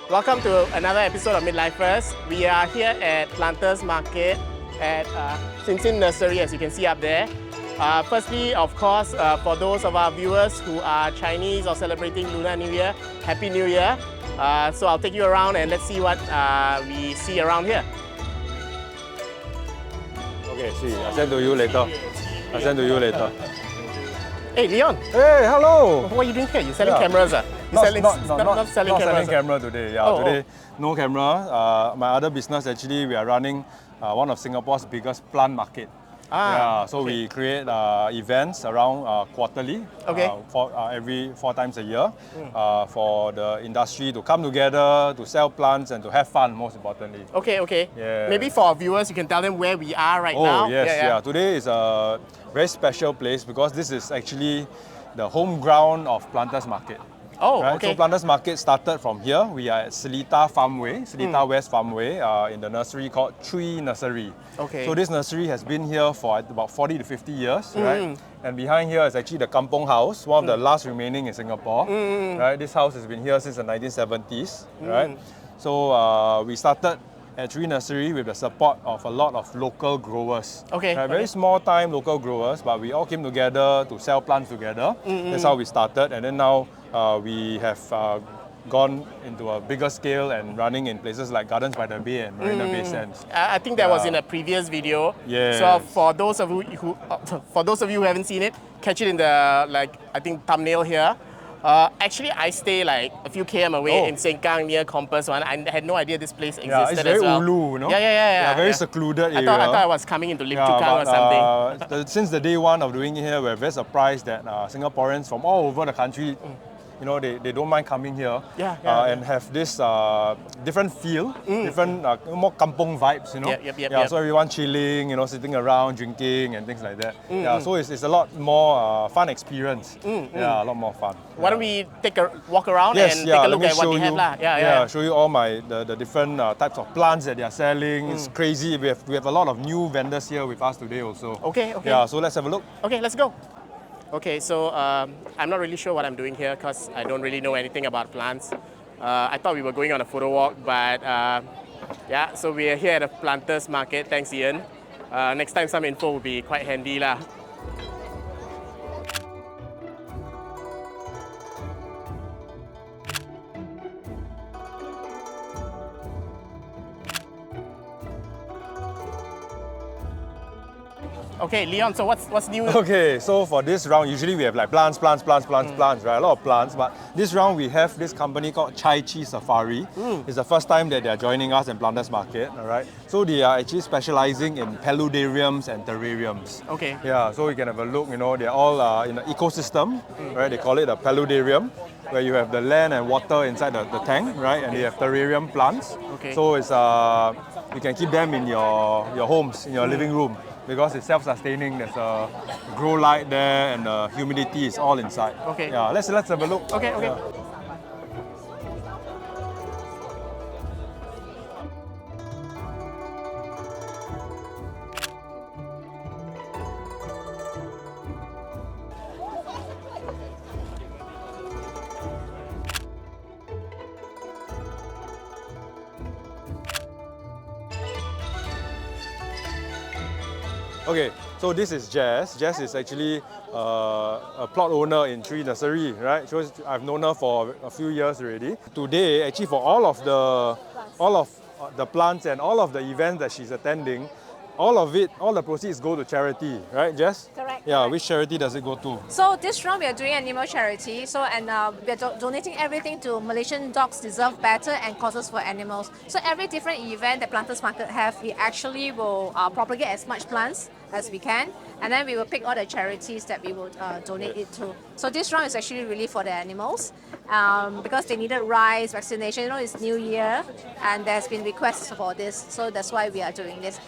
Welcome to another episode of Midlifers. We are here at Planters Market at Sin Sin Nursery, as you can see up there. Firstly, of course, for those of our viewers who are Chinese or celebrating Lunar New Year, Happy New Year. So I'll take you around and let's see what we see around here. Okay, see, I'll send to you later. I'll send to you later. Hey, Leon. Hey, hello. What are you doing here? You're selling cameras? Not selling camera today. Yeah, today no camera. My other business, actually, we are running one of Singapore's biggest plant market. So we create events around quarterly, every 4 times a year, for the industry to come together, to sell plants and to have fun, most importantly. Okay. Yeah. Maybe for our viewers, you can tell them where we are right now. Oh, yes, yeah. Today is a very special place because this is actually the home ground of Planters Market. Oh, right? okay. So Planters Market started from here. We are at Seletar Farmway, Seletar West Farmway, in the nursery called Chaichee Nursery. Okay. So this nursery has been here for about 40 to 50 years, right? And behind here is actually the Kampong House, one of the last remaining in Singapore. Right? This house has been here since the 1970s, right? So we started at Chaichee Nursery with the support of a lot of local growers. Very small time local growers, but we all came together to sell plants together. That's how we started, and then now we have gone into a bigger scale and running in places like Gardens by the Bay and Marina Bay Sands. I think that was in a previous video. Yes. So for those of you who haven't seen it, catch it in the thumbnail here. Actually, I stay like a few km away in Sengkang near Compass One. I had no idea this place existed it's very as well. ulu, you know? Very secluded area. I thought I was coming into Lim Chu Kang or something. Since the day one of doing it here, we're very surprised that Singaporeans from all over the country, they don't mind coming here and have this different feel, different more kampong vibes, So everyone chilling, sitting around, drinking and things like that. So it's a lot more fun experience. A lot more fun. Why don't we take a walk around and take a look at what they have? Show you all the different types of plants that they are selling. It's crazy. We have a lot of new vendors here with us today also. Okay. Yeah, so let's have a look. Okay, let's go. Okay, so I'm not really sure what I'm doing here because I don't really know anything about plants. I thought we were going on a photo walk, but so we are here at the Planters Market. Thanks, Ian. Next time some info will be quite handy lah. Okay, Leon, so what's new? Okay, so for this round, usually we have like plants, right? A lot of plants, but this round we have this company called Chaichee Safari. It's the first time that they are joining us in Planters Market, all right? So they are actually specializing in paludariums and terrariums. Okay. Yeah, so you can have a look, they're all in an ecosystem, right? They call it a paludarium, where you have the land and water inside the tank, right? And you have terrarium plants. Okay. So it's you can keep them in your homes, in your living room, because it's self-sustaining. There's a grow light there and the humidity is all inside. Okay. Yeah, let's have a look. Okay. Yeah. Okay, so this is Jess. Jess is actually a plot owner in Chaichee Nursery, right? So I've known her for a few years already. Today, actually, for all of the plants and all of the events that she's attending, all the proceeds go to charity, right, Jess? Correct. Yeah, correct. which charity does it go to? So this round we are doing animal charity. So we are donating everything to Malaysian Dogs Deserve Better and Causes for Animals. So every different event that Planters Market have, we actually will propagate as much plants as we can, and then we will pick all the charities that we will donate it to. So this round is actually really for the animals because they needed rice, vaccination. It's New Year, and there's been requests for this. So that's why we are doing this.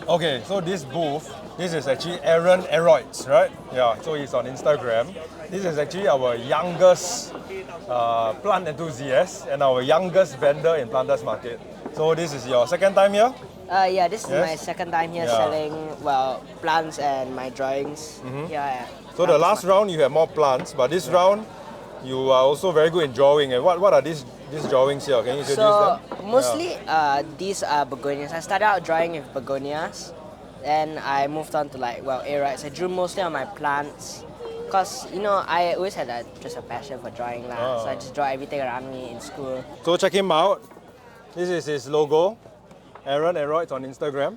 Okay, so this booth, this is actually Aroids, right? Yeah, so he's on Instagram. This is actually our youngest plant enthusiast and our youngest vendor in Planters Market. So this is your second time here? Yeah, this is Yes? my second time here Yeah. selling, well, plants and my drawings. Yeah. So the last round you have more plants, but this round you are also very good in drawing. And what are these drawings here? Can you introduce So them? mostly these are begonias. I started out drawing with begonias, then I moved on to Aroids. I drew mostly on my plants, because I always had just a passion for drawing lah. So I just draw everything around me in school. So check him out. This is his logo, Aaron Aroids on Instagram.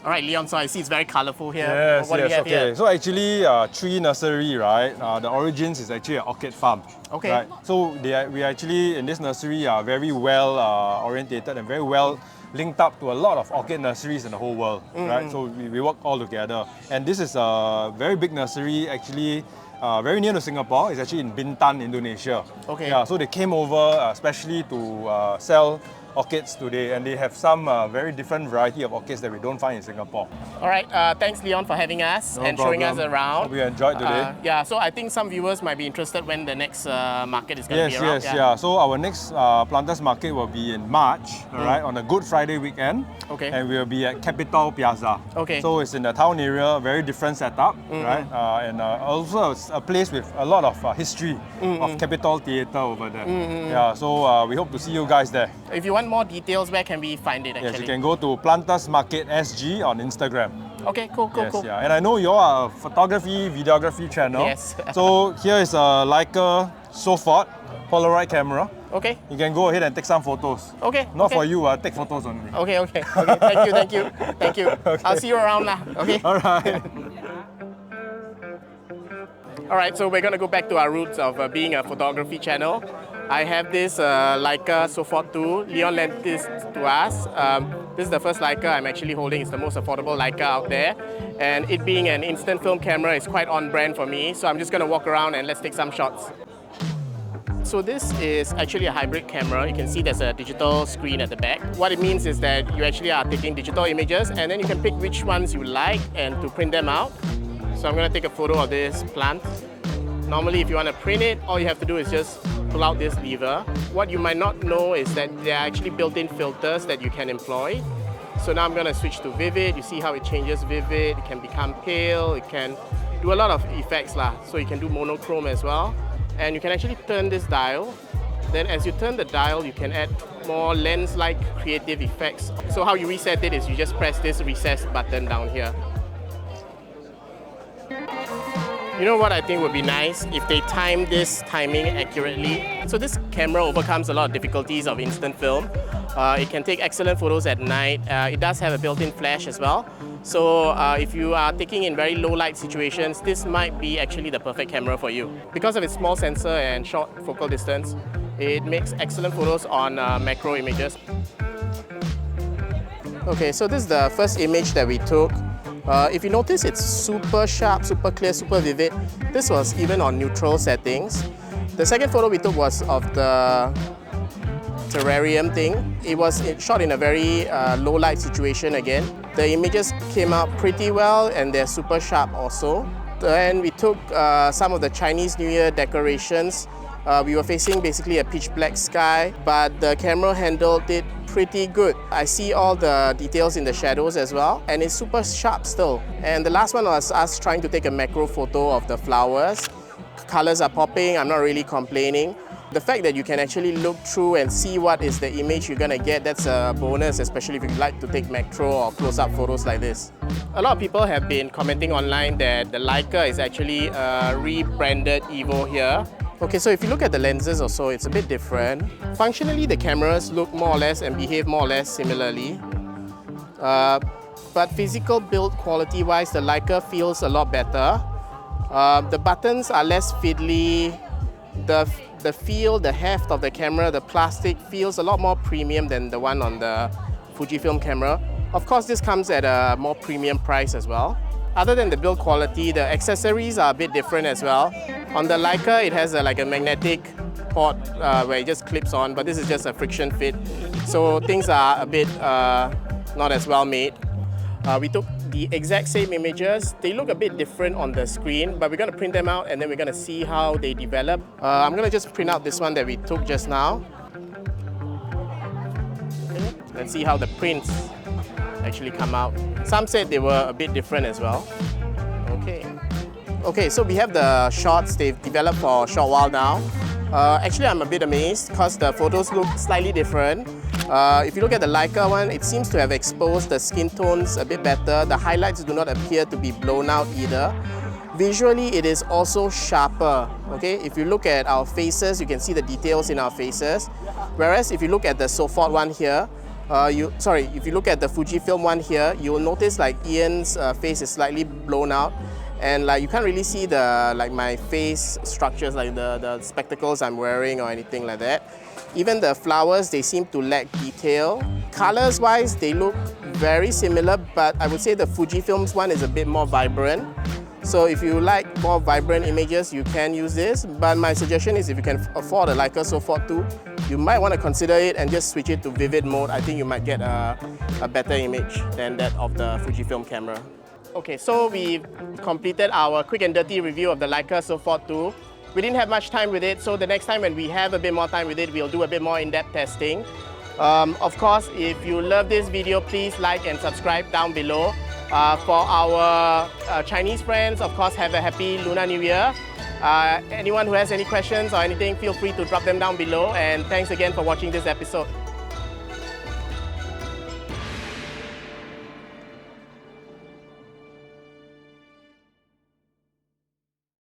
All right, Leon, so I see it's very colorful here. Yes, What do we have okay. here? So actually, Tree Nursery, right? The origins is actually an orchid farm. Okay. Right? So we actually, in this nursery, are very well orientated and very well linked up to a lot of orchid nurseries in the whole world, right? So we work all together. And this is a very big nursery, actually, very near to Singapore. It's actually in Bintan, Indonesia. Okay. Yeah, so they came over especially to sell orchids today, and they have some very different variety of orchids that we don't find in Singapore. All right, thanks Leon for having us No and showing us problem. around. Hope you enjoyed today. Yeah, so I think some viewers might be interested when the next market is going to Yes, be around. yeah. So our next Planters Market will be in March, all right, on a Good Friday weekend. Okay. And we'll be at Capital Plaza. Okay. So it's in the town area, very different setup, right? And also it's a place with a lot of history of Capital Theatre over there. Yeah, so we hope to see you guys there. If you want more details, where can we find it actually? Yes, you can go to Planters Market SG on Instagram. Okay, cool. Yes, yeah. And I know you are a photography, videography channel. Yes. So here is a Leica Sofort Polaroid camera. Okay, You can go ahead and take some photos. okay. Not okay. for you, take photos only. Okay. Thank you. I'll see you around lah. Okay. All right. All right, so we're going to go back to our roots of being a photography channel. I have this Leica Sofort 2. Leon lent this to us. This is the first Leica I'm actually holding. It's the most affordable Leica out there. And it being an instant film camera is quite on brand for me. So I'm just going to walk around and let's take some shots. So this is actually a hybrid camera. You can see there's a digital screen at the back. What it means is that you actually are taking digital images and then you can pick which ones you like and to print them out. So I'm going to take a photo of this plant. Normally, if you want to print it, all you have to do is just pull out this lever. What you might not know is that there are actually built-in filters that you can employ. So now I'm going to switch to vivid. You see how it changes vivid. It can become pale. It can do a lot of effects lah. So you can do monochrome as well. And you can actually turn this dial. Then as you turn the dial, you can add more lens-like creative effects. So how you reset it is you just press this recess button down here. You know what I think would be nice if they time this timing accurately. So this camera overcomes a lot of difficulties of instant film. It can take excellent photos at night. It does have a built-in flash as well. So if you are taking in very low light situations, this might be actually the perfect camera for you. Because of its small sensor and short focal distance, it makes excellent photos on macro images. Okay, so this is the first image that we took. If you notice, it's super sharp, super clear, super vivid. This was even on neutral settings. The second photo we took was of the terrarium thing. It was shot in a very low light situation again. The images came out pretty well and they're super sharp also. Then we took some of the Chinese New Year decorations. We were facing basically a pitch black sky, but the camera handled it pretty good. I see all the details in the shadows as well, and it's super sharp still. And the last one was us trying to take a macro photo of the flowers. Colors are popping, I'm not really complaining. The fact that you can actually look through and see what is the image you're gonna get, that's a bonus, especially if you like to take macro or close-up photos like this. A lot of people have been commenting online that the Leica is actually a rebranded Evo here. Okay, so if you look at the lenses also, it's a bit different. Functionally, the cameras look more or less and behave more or less similarly. But physical build quality-wise, the Leica feels a lot better. The buttons are less fiddly. The feel, the heft of the camera, the plastic feels a lot more premium than the one on the Fujifilm camera. Of course, this comes at a more premium price as well. Other than the build quality, the accessories are a bit different as well. On the Leica, it has like a magnetic port where it just clips on, but this is just a friction fit. So things are a bit not as well made. We took the exact same images. They look a bit different on the screen, but we're going to print them out and then we're going to see how they develop. I'm going to just print out this one that we took just now. Okay. Let's see how the prints actually come out. Some said they were a bit different as well. Okay. Okay, so we have the shots they've developed for a short while now. Actually, I'm a bit amazed because the photos look slightly different. If you look at the Leica one, it seems to have exposed the skin tones a bit better. The highlights do not appear to be blown out either. Visually, it is also sharper. Okay, if you look at our faces, you can see the details in our faces. Whereas if you look at the Sofort one here, if you look at the Fujifilm one here, you will notice like Ian's face is slightly blown out. And like you can't really see the my face structures, like the spectacles I'm wearing or anything like that. Even the flowers, they seem to lack detail. Colors wise, they look very similar, but I would say the Fujifilm's one is a bit more vibrant. So if you like more vibrant images, you can use this. But my suggestion is if you can afford a Leica Sofort 2, you might want to consider it and just switch it to vivid mode. I think you might get a better image than that of the Fujifilm camera. Okay, so we've completed our quick and dirty review of the Leica Sofort 2. We didn't have much time with it, so the next time when we have a bit more time with it, we'll do a bit more in-depth testing. Of course, if you love this video, please like and subscribe down below. For our Chinese friends, of course, have a happy Lunar New Year. Anyone who has any questions or anything, feel free to drop them down below. And thanks again for watching this episode.